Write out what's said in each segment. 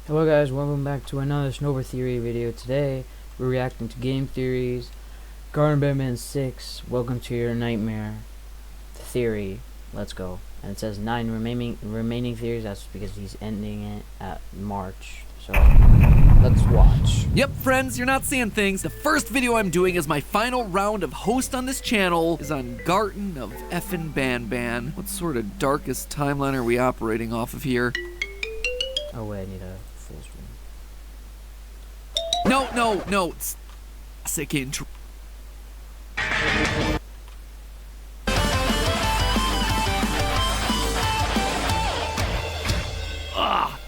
Hello guys, welcome back to another Snowboard Theory video. Today, we're reacting to game theories. Garten of BanBan 6, welcome to your nightmare. Theory, let's go. And it says 9 remaining theories, that's because he's ending it at March. So, let's watch. Yep, friends, you're not seeing things. The first video I'm doing as my final round of host on this channel is on Garten of BanBan. What sort of darkest timeline are we operating off of here? Oh wait, I need a full screen. No, it's sick intro.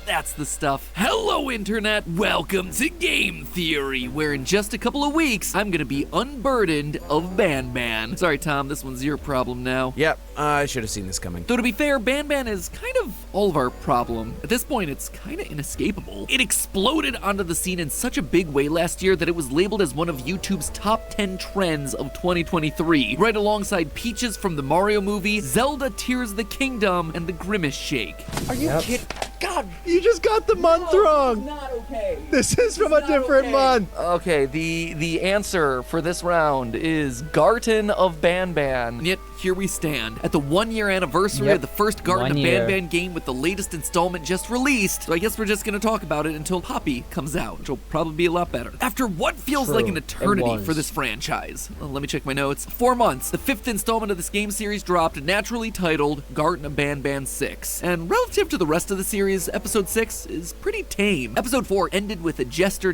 That's the stuff. Hello, Internet. Welcome to Game Theory, where in just a couple of weeks, I'm gonna be unburdened of BanBan. Sorry, Tom, this one's your problem now. Yep, I should have seen this coming. Though to be fair, BanBan is kind of all of our problem. At this point, it's kind of inescapable. It exploded onto the scene in such a big way last year that it was labeled as one of YouTube's top 10 trends of 2023, right alongside Peaches from the Mario movie, Zelda Tears of the Kingdom, and the Grimace Shake. Are you kidding? God, you just got the month wrong. Not okay. This is from a different month. Okay, the answer for this round is Garten of BanBan. And yet, here we stand, at the 1-year anniversary of the first Garten of BanBan game with the latest installment just released, so I guess we're just gonna talk about it until Poppy comes out, which will probably be a lot better. After what feels like an eternity for this franchise. Well, let me check my notes. 4 months, the 5th installment of this game series dropped, naturally titled Garten of BanBan 6. And relative to the rest of the series, Episode 6 is pretty tame. Episode 4 ended with a jester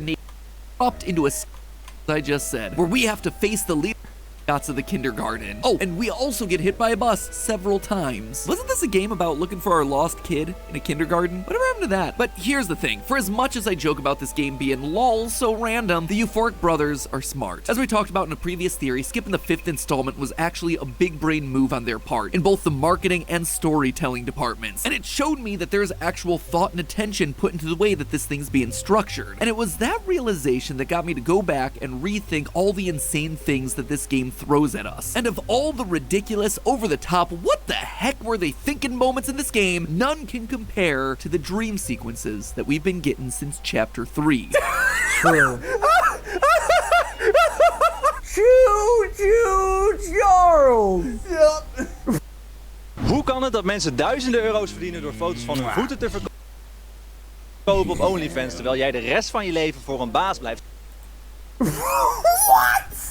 dropped into a I just said, where we have to face the leader of the kindergarten. Oh, and we also get hit by a bus several times. Wasn't this a game about looking for our lost kid in a kindergarten? Whatever happened to that? But here's the thing, for as much as I joke about this game being lol so random, the Euphoric brothers are smart. As we talked about in a previous theory, skipping the 5th installment was actually a big brain move on their part, in both the marketing and storytelling departments. And it showed me that there's actual thought and attention put into the way that this thing's being structured. And it was that realization that got me to go back and rethink all the insane things that this game throws at us. And of all the ridiculous, over-the-top, what the heck were they thinking moments in this game, none can compare to the dream sequences that we've been getting since Chapter 3. True. Charles! Hoe kan het dat mensen duizenden euro's verdienen door foto's van hun voeten te verkopen op OnlyFans, terwijl jij de rest van je leven voor een baas blijft?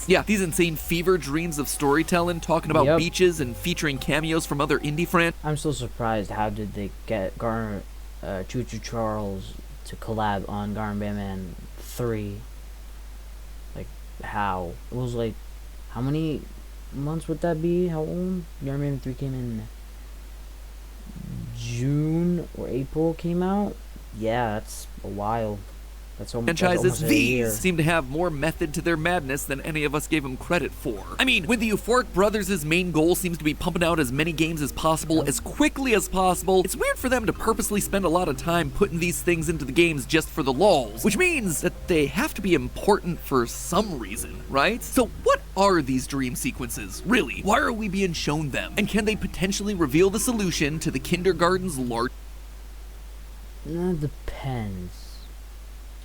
Yeah, these insane fever dreams of storytelling, talking about beaches and featuring cameos from other indie franchises. I'm still surprised, how did they get Choo Choo Charles to collab on Garten of BanBan 3? Like, how? It was like, how many months would that be? How old? Garten of BanBan 3 came in June or April came out? Yeah, that's a while. Franchises these seem to have more method to their madness than any of us gave them credit for. I mean, when the Euphoric brothers' main goal seems to be pumping out as many games as possible, as quickly as possible, it's weird for them to purposely spend a lot of time putting these things into the games just for the lulz, which means that they have to be important for some reason, right? So what are these dream sequences, really? Why are we being shown them? And can they potentially reveal the solution to the kindergarten's large... That depends.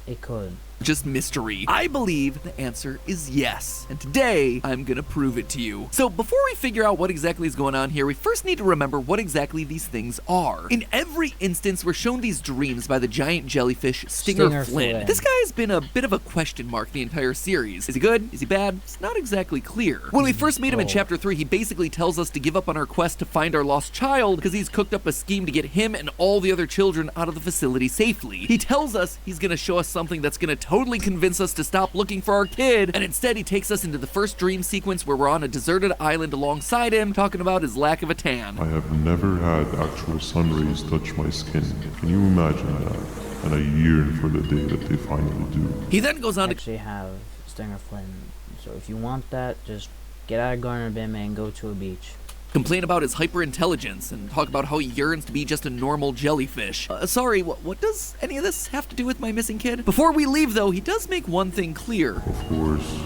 It could. Just mystery? I believe the answer is yes, and today I'm gonna prove it to you. So before we figure out what exactly is going on here, we first need to remember what exactly these things are. In every instance, we're shown these dreams by the giant jellyfish Stinger Flynn. This guy's been a bit of a question mark the entire series. Is he good? Is he bad? It's not exactly clear. When we first meet him in Chapter 3, he basically tells us to give up on our quest to find our lost child because he's cooked up a scheme to get him and all the other children out of the facility safely. He tells us he's gonna show us something that's gonna totally convince us to stop looking for our kid, and instead he takes us into the first dream sequence where we're on a deserted island alongside him, talking about his lack of a tan. I have never had actual sun rays touch my skin. Can you imagine that? And I yearn for the day that they finally do. He then goes on to actually have Stinger Flynn, so if you want that, just get out of Garten of BanBan and go to a beach. complain about his hyperintelligence and talk about how he yearns to be just a normal jellyfish. Sorry, what does any of this have to do with my missing kid? Before we leave, though, he does make one thing clear. Of course,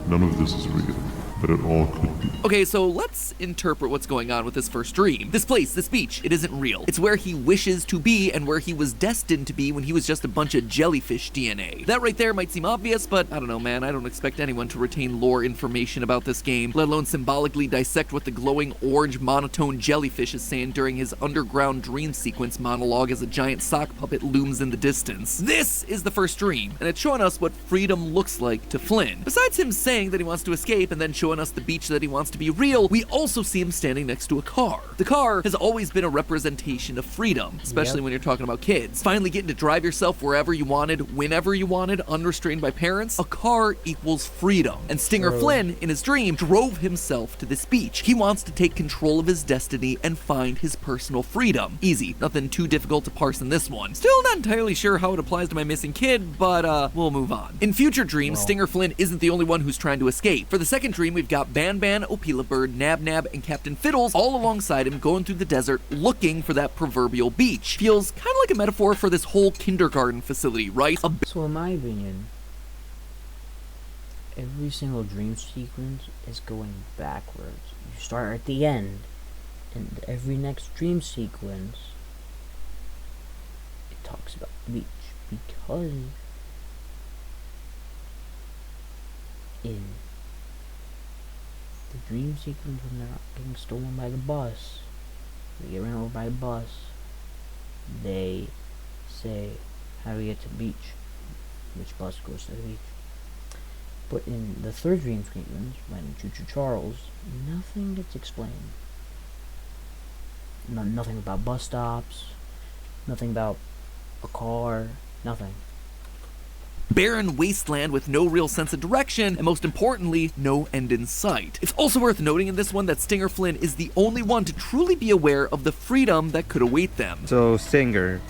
none of this is real. that it all could be. Okay, so let's interpret what's going on with this first dream. This place, this beach, it isn't real. It's where he wishes to be and where he was destined to be when he was just a bunch of jellyfish DNA. That right there might seem obvious, but I don't know, man. I don't expect anyone to retain lore information about this game, let alone symbolically dissect what the glowing orange monotone jellyfish is saying during his underground dream sequence monologue as a giant sock puppet looms in the distance. This is the first dream, and it's showing us what freedom looks like to Flynn. Besides him saying that he wants to escape and then showing us the beach that he wants to be real, we also see him standing next to a car. The car has always been a representation of freedom, especially when you're talking about kids. Finally getting to drive yourself wherever you wanted, whenever you wanted, unrestrained by parents. A car equals freedom. And Stinger Flynn, in his dream, drove himself to this beach. He wants to take control of his destiny and find his personal freedom. Easy, nothing too difficult to parse in this one. Still not entirely sure how it applies to my missing kid, but we'll move on. In future dreams, Stinger Flynn isn't the only one who's trying to escape. For the second dream, we've got BanBan, Opila Bird, Nab Nab, and Captain Fiddles all alongside him going through the desert looking for that proverbial beach. Feels kind of like a metaphor for this whole kindergarten facility, right? So in my opinion, every single dream sequence is going backwards. You start at the end, and every next dream sequence, it talks about the beach, because in the dream sequence when they're getting stolen by the bus, they get ran over by a bus, they say, how do we get to the beach? Which bus goes to the beach? But in the third dream sequence, when Choo Choo Charles, nothing gets explained. Nothing about bus stops, nothing about a car, nothing. Barren wasteland with no real sense of direction, and most importantly, no end in sight. It's also worth noting in this one that Stinger Flynn is the only one to truly be aware of the freedom that could await them. So, Stinger,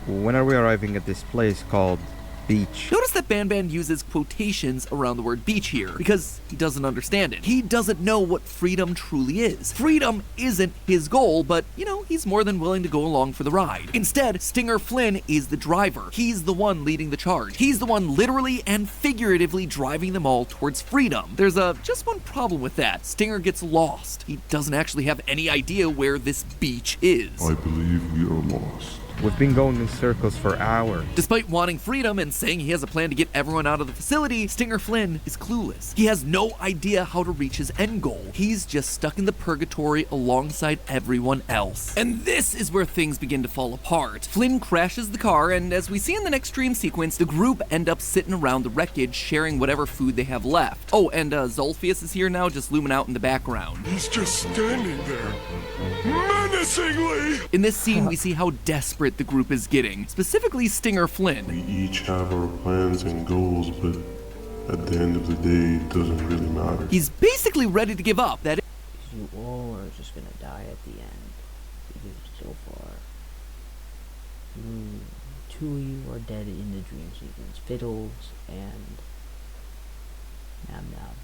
when are we arriving at this place called beach? Notice that BanBan uses quotations around the word beach here, because he doesn't understand it. He doesn't know what freedom truly is. Freedom isn't his goal, but, you know, he's more than willing to go along for the ride. Instead, Stinger Flynn is the driver. He's the one leading the charge. He's the one literally and figuratively driving them all towards freedom. There's just one problem with that. Stinger gets lost. He doesn't actually have any idea where this beach is. I believe we are lost. We've been going in circles for hours. Despite wanting freedom and saying he has a plan to get everyone out of the facility, Stinger Flynn is clueless. He has no idea how to reach his end goal. He's just stuck in the purgatory alongside everyone else. And this is where things begin to fall apart. Flynn crashes the car, and as we see in the next dream sequence, the group end up sitting around the wreckage sharing whatever food they have left. Oh, and Zolphius is here now, just looming out in the background. He's just standing there, menacingly! In this scene, we see how desperate the group is getting, specifically Stinger Flynn. We each have our plans and goals, but at the end of the day, it doesn't really matter. He's basically ready to give up. That You all are just gonna die at the end, because so far, two of you are dead in the dream sequence, Fiddles and Nab Nab.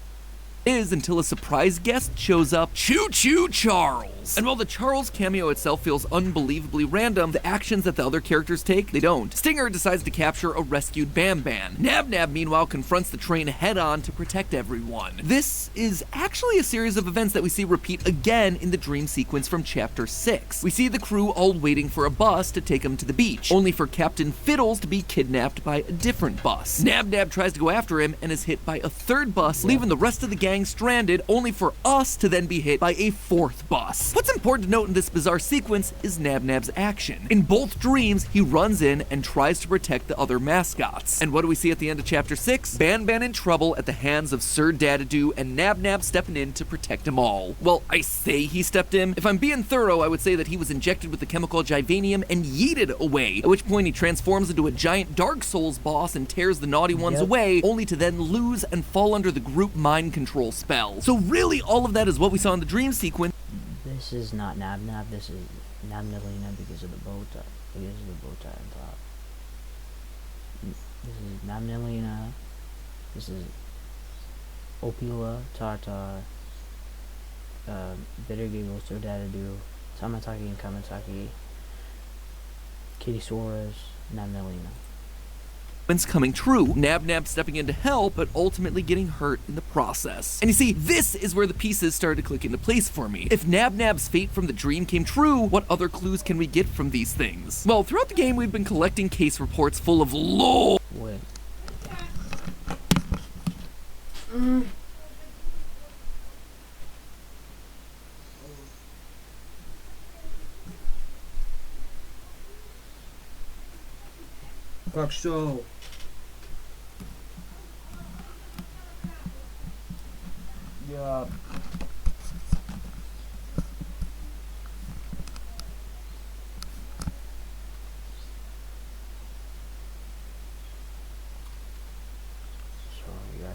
is until a surprise guest shows up, Choo Choo Charles. And while the Charles cameo itself feels unbelievably random, the actions that the other characters take, they don't. Stinger decides to capture a rescued BanBan. Nab Nab, meanwhile, confronts the train head-on to protect everyone. This is actually a series of events that we see repeat again in the dream sequence from Chapter 6. We see the crew all waiting for a bus to take them to the beach, only for Captain Fiddles to be kidnapped by a different bus. Nab Nab tries to go after him and is hit by a third bus, leaving the rest of the gang stranded, only for us to then be hit by a fourth bus. What's important to note in this bizarre sequence is Nab Nab's action. In both dreams, he runs in and tries to protect the other mascots. And what do we see at the end of Chapter 6? BanBan in trouble at the hands of Sir Dadadoo and Nab Nab stepping in to protect them all. Well, I say he stepped in. If I'm being thorough, I would say that he was injected with the chemical Givanium and yeeted away, at which point he transforms into a giant Dark Souls boss and tears the naughty ones away, only to then lose and fall under the group mind control spell. So really, all of that is what we saw in the dream sequence. This is not Nab Nab, this is Nabnalina because of the bow tie. Because of the bow tie on top. This is Nabnalina. This is Opila, Tartar, Bitter Giggle, Sir Dadadoo, Tamataki and Kamataki, Kitty Soares, Nabnalina. coming true. Nab stepping in to help, but ultimately getting hurt in the process. And you see, this is where the pieces started to click into place for me. If Nab's fate from the dream came true, what other clues can we get from these things? Well, throughout the game, we've been collecting case reports full of lore. Wait. Pak zo. Yeah. Sorry, guys.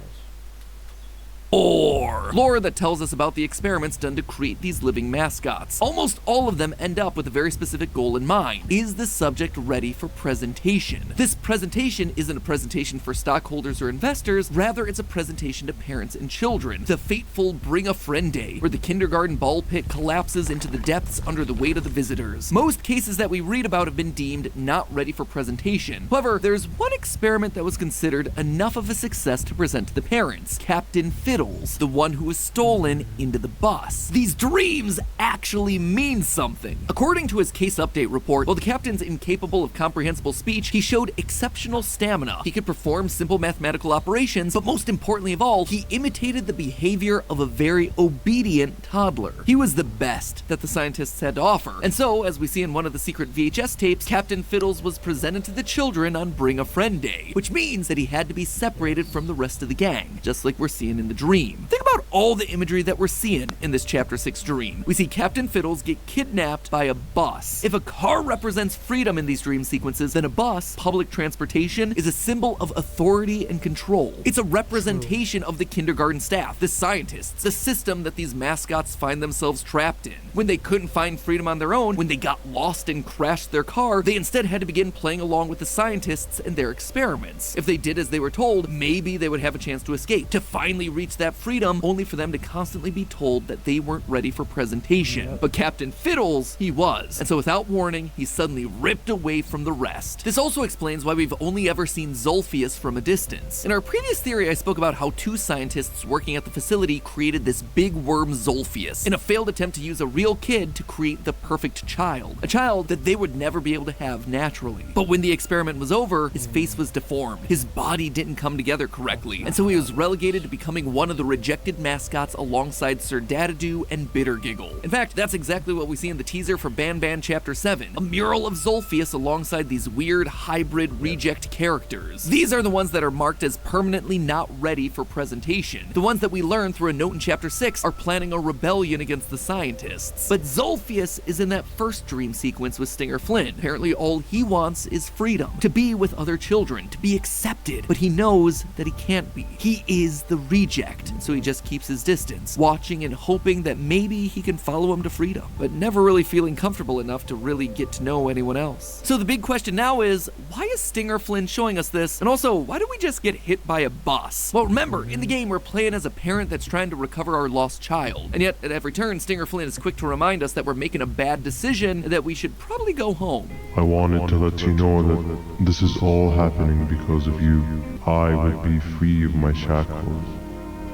Lore that tells us about the experiments done to create these living mascots. Almost all of them end up with a very specific goal in mind. Is the subject ready for presentation? This presentation isn't a presentation for stockholders or investors, rather it's a presentation to parents and children. The fateful Bring a Friend Day, where the kindergarten ball pit collapses into the depths under the weight of the visitors. Most cases that we read about have been deemed not ready for presentation. However, there's one experiment that was considered enough of a success to present to the parents. Captain Fiddles, the one who was stolen into the bus. These dreams actually mean something. According to his case update report, while the captain's incapable of comprehensible speech, he showed exceptional stamina. He could perform simple mathematical operations, but most importantly of all, he imitated the behavior of a very obedient toddler. He was the best that the scientists had to offer. And so, as we see in one of the secret VHS tapes, Captain Fiddles was presented to the children on Bring a Friend Day, which means that he had to be separated from the rest of the gang, just like we're seeing in the dream. Think about all the imagery that we're seeing in this Chapter 6 dream. We see Captain Fiddles get kidnapped by a bus. If a car represents freedom in these dream sequences, then a bus, public transportation, is a symbol of authority and control. It's a representation of the kindergarten staff, the scientists, the system that these mascots find themselves trapped in. When they couldn't find freedom on their own, when they got lost and crashed their car, they instead had to begin playing along with the scientists and their experiments. If they did as they were told, maybe they would have a chance to escape, to finally reach that freedom, only for them to constantly be told that they weren't ready for presentation. But Captain Fiddles, he was. And so without warning, he's suddenly ripped away from the rest. This also explains why we've only ever seen Zolphius from a distance. In our previous theory, I spoke about how two scientists working at the facility created this big worm Zolphius in a failed attempt to use a real kid to create the perfect child. A child that they would never be able to have naturally. But when the experiment was over, his face was deformed. His body didn't come together correctly. And so he was relegated to becoming one of the rejected mascots alongside Sir Dadadoo and Bittergiggle. In fact, that's exactly what we see in the teaser for BanBan Chapter 7. A mural of Zolphius alongside these weird hybrid reject characters. These are the ones that are marked as permanently not ready for presentation. The ones that we learn through a note in Chapter 6 are planning a rebellion against the scientists. But Zolphius is in that first dream sequence with Stinger Flynn. Apparently all he wants is freedom. To be with other children, to be accepted. But he knows that he can't be. He is the reject, so he just keeps his distance, watching and hoping that maybe he can follow him to freedom, but never really feeling comfortable enough to really get to know anyone else. So the big question now is, why is Stinger Flynn showing us this? And also, why do we just get hit by a bus? Well, remember, in the game, we're playing as a parent that's trying to recover our lost child. And yet, at every turn, Stinger Flynn is quick to remind us that we're making a bad decision and that we should probably go home. I wanted to let you know that this is all happening because of you. I would be free of my shackles,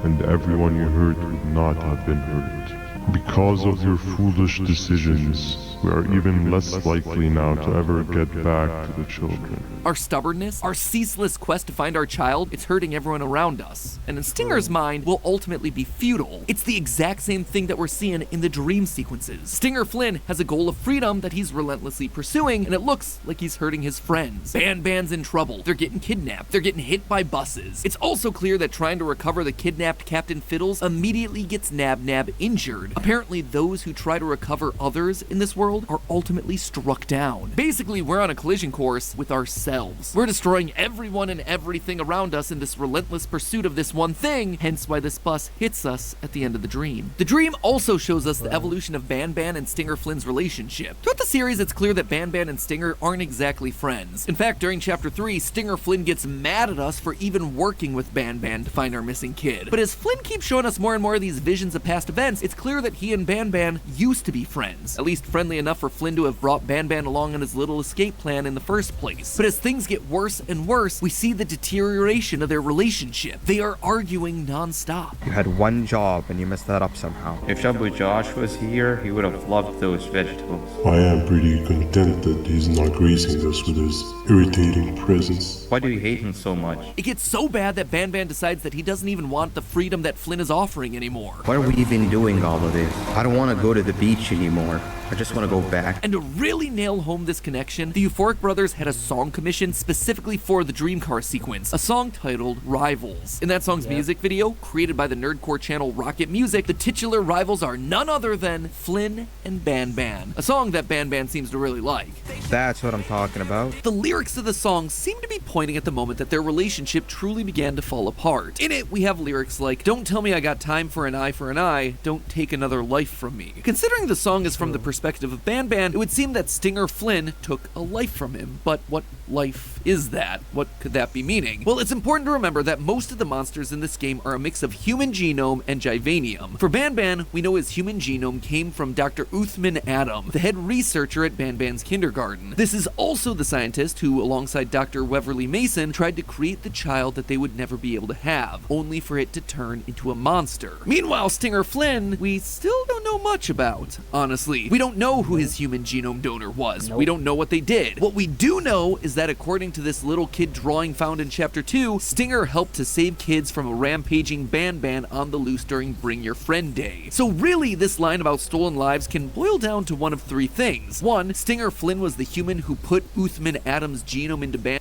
and everyone you hurt would not have been hurt. Because of your foolish decisions, we are even less likely now to ever get back to the children. Our stubbornness, our ceaseless quest to find our child, it's hurting everyone around us. And in Stinger's mind, will ultimately be futile. It's the exact same thing that we're seeing in the dream sequences. Stinger Flynn has a goal of freedom that he's relentlessly pursuing, and it looks like he's hurting his friends. BanBan's in trouble. They're getting kidnapped. They're getting hit by buses. It's also clear that trying to recover the kidnapped Captain Fiddles immediately gets Nab injured. Apparently, those who try to recover others in this world are ultimately struck down. Basically, we're on a collision course with ourselves. We're destroying everyone and everything around us in this relentless pursuit of this one thing, hence why this bus hits us at the end of the dream. The dream also shows us the evolution of BanBan and Stinger Flynn's relationship. Throughout the series, it's clear that BanBan and Stinger aren't exactly friends. In fact, during Chapter 3, Stinger Flynn gets mad at us for even working with BanBan to find our missing kid. But as Flynn keeps showing us more and more of these visions of past events, it's clear that he and BanBan used to be friends, at least friendly enough for Flynn to have brought BanBan along on his little escape plan in the first place. But as things get worse and worse, we see the deterioration of their relationship. They are arguing non-stop. You had one job and you messed that up somehow. If Shabu Josh was here, he would have loved those vegetables. I am pretty content that he's not gracing us with his irritating presence. Why do you hate him so much? It gets so bad that BanBan decides that he doesn't even want the freedom that Flynn is offering anymore. Why are we even doing all of this? I don't want to go to the beach anymore. I just want to go back. And to really nail home this connection, the Euphoric Brothers had a song commissioned specifically for the Dream Car sequence, a song titled Rivals. In that song's music video, created by the nerdcore channel Rocket Music, the titular rivals are none other than Flynn and BanBan, a song that BanBan seems to really like. That's what I'm talking about. The lyrics of the song seem to be pointing at the moment that their relationship truly began to fall apart. In it, we have lyrics like, "Don't tell me I got time for an eye, don't take another life from me." Considering the song is from the perspective of BanBan, it would seem that Stinger Flynn took a life from him. But what life is that? What could that be meaning? Well, it's important to remember that most of the monsters in this game are a mix of human genome and Givanium. For BanBan, we know his human genome came from Dr. Uthman Adam, the head researcher at BanBan's kindergarten. This is also the scientist who, alongside Dr. Weverly Mason, tried to create the child that they would never be able to have, only for it to turn into a monster. Meanwhile, Stinger Flynn, we still don't know much about. Honestly, we don't know who his human genome donor was. We don't know what they did. What we do know is that according to this little kid drawing found in Chapter 2, Stinger helped to save kids from a rampaging BanBan on the loose during Bring Your Friend Day. So really, this line about stolen lives can boil down to one of three things. One, Stinger Flynn was the human who put Uthman Adam's genome into BanBan.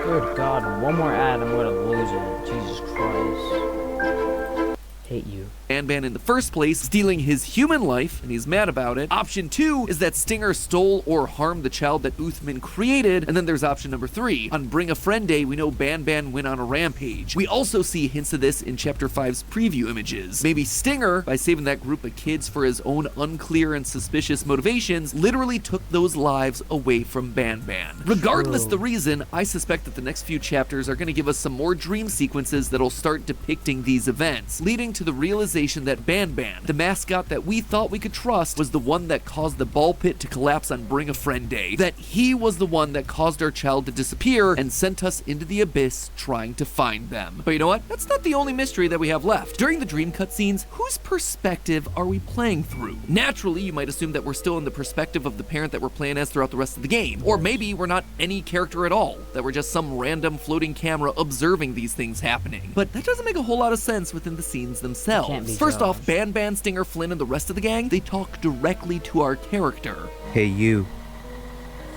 Good God, one more ad, I'm gonna lose it. Jesus Christ. Hate you. BanBan in the first place, stealing his human life, and he's mad about it. Option 2 is that Stinger stole or harmed the child that Uthman created, and then there's option number 3. On Bring a Friend Day, we know BanBan went on a rampage. We also see hints of this in Chapter 5's preview images. Maybe Stinger, by saving that group of kids for his own unclear and suspicious motivations, literally took those lives away from BanBan. Regardless the reason, I suspect that the next few chapters are going to give us some more dream sequences that'll start depicting these events, leading to the realization that BanBan, the mascot that we thought we could trust, was the one that caused the ball pit to collapse on Bring a Friend Day. That he was the one that caused our child to disappear and sent us into the abyss trying to find them. But you know what? That's not the only mystery that we have left. During the dream cutscenes, whose perspective are we playing through? Naturally, you might assume that we're still in the perspective of the parent that we're playing as throughout the rest of the game. Or maybe we're not any character at all, that we're just some random floating camera observing these things happening. But that doesn't make a whole lot of sense within the scenes themselves. First off, BanBan, Stinger, Flynn, and the rest of the gang, they talk directly to our character. Hey you.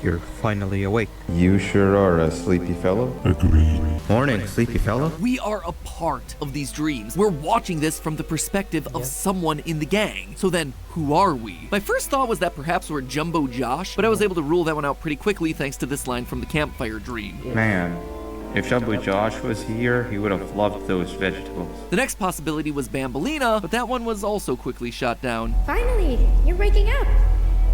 You're finally awake. You sure are a sleepy fellow. Agreed. Morning, sleepy fella. We are a part of these dreams. We're watching this from the perspective of someone in the gang. So then, who are we? My first thought was that perhaps we're Jumbo Josh, but I was able to rule that one out pretty quickly thanks to this line from the campfire dream. Man, if Shabu Josh was here, he would have loved those vegetables. The next possibility was Bambolina, but that one was also quickly shot down. Finally, you're waking up.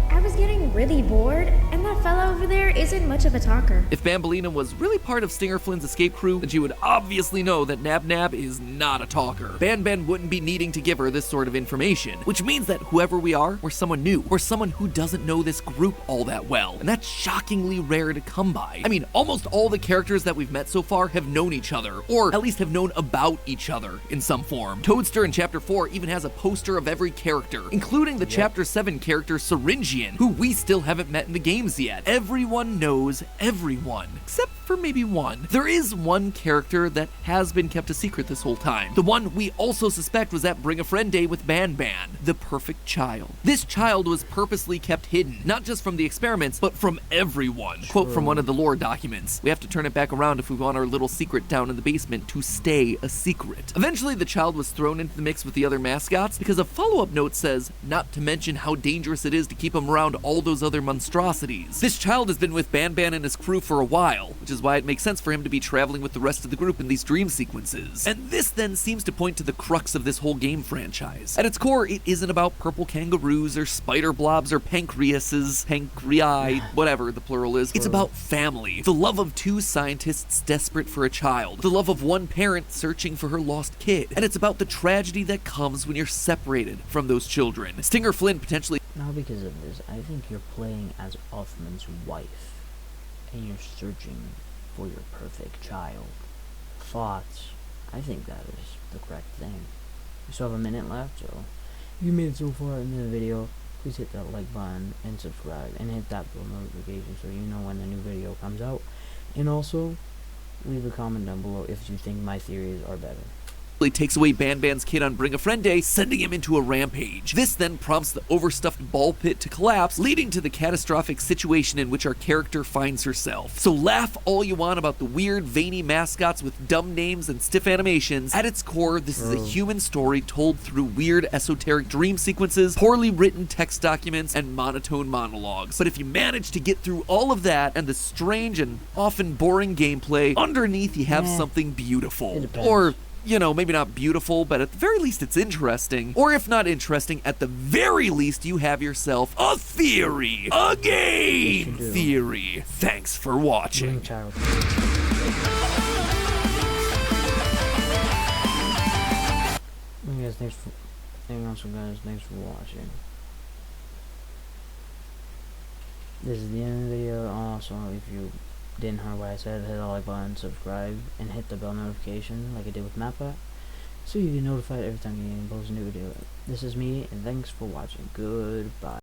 I was getting really bored, and that fella over there isn't much of a talker. If Bambolina was really part of Stinger Flynn's escape crew, then she would obviously know that Nab Nab is not a talker. BanBan wouldn't be needing to give her this sort of information, which means that whoever we are, we're someone new. We're someone who doesn't know this group all that well, and that's shockingly rare to come by. I mean, almost all the characters that we've met so far have known each other, or at least have known about each other in some form. Toadster in Chapter 4 even has a poster of every character, including the Chapter 7 character Syringian, who we still haven't met in the games yet. Everyone knows everyone, except for maybe one. There is one character that has been kept a secret this whole time. The one we also suspect was at Bring a Friend Day with BanBan, the perfect child. This child was purposely kept hidden, not just from the experiments, but from everyone. Quote from one of the lore documents. We have to turn it back around if we want our little secret down in the basement to stay a secret. Eventually, the child was thrown into the mix with the other mascots because a follow-up note says, not to mention how dangerous it is to keep him around all those other monstrosities. This child has been with BanBan and his crew for a while, which is why it makes sense for him to be traveling with the rest of the group in these dream sequences. And this then seems to point to the crux of this whole game franchise. At its core, it isn't about purple kangaroos or spider blobs or pancreae, whatever the plural is. It's about family. The love of two scientists desperate for a child. The love of one parent searching for her lost kid. And it's about the tragedy that comes when you're separated from those children. Stinger Flynn potentially Now because of this, I think you're playing as Othman's wife, and you're searching for your perfect child. Thoughts? I think that is the correct thing. We still have a minute left, so if you made it so far in the video, please hit that like button and subscribe, and hit that bell notification so you know when the new video comes out. And also, leave a comment down below if you think my theories are better. Takes away BanBan's kid on Bring a Friend Day, sending him into a rampage. This then prompts the overstuffed ball pit to collapse, leading to the catastrophic situation in which our character finds herself. So laugh all you want about the weird, veiny mascots with dumb names and stiff animations. At its core, this is a human story told through weird, esoteric dream sequences, poorly written text documents, and monotone monologues. But if you manage to get through all of that and the strange and often boring gameplay, underneath you have something beautiful. Or, you know, maybe not beautiful, but at the very least it's interesting. Or if not interesting, at the very least you have yourself a theory. A game theory. Thanks for watching. Thank you guys, thanks for watching. This is the end of the video. Also, if you didn't hear what I said, hit the like button, subscribe, and hit the bell notification like I did with MapBot, so you get notified every time you post a new video. This is me, and thanks for watching. Goodbye.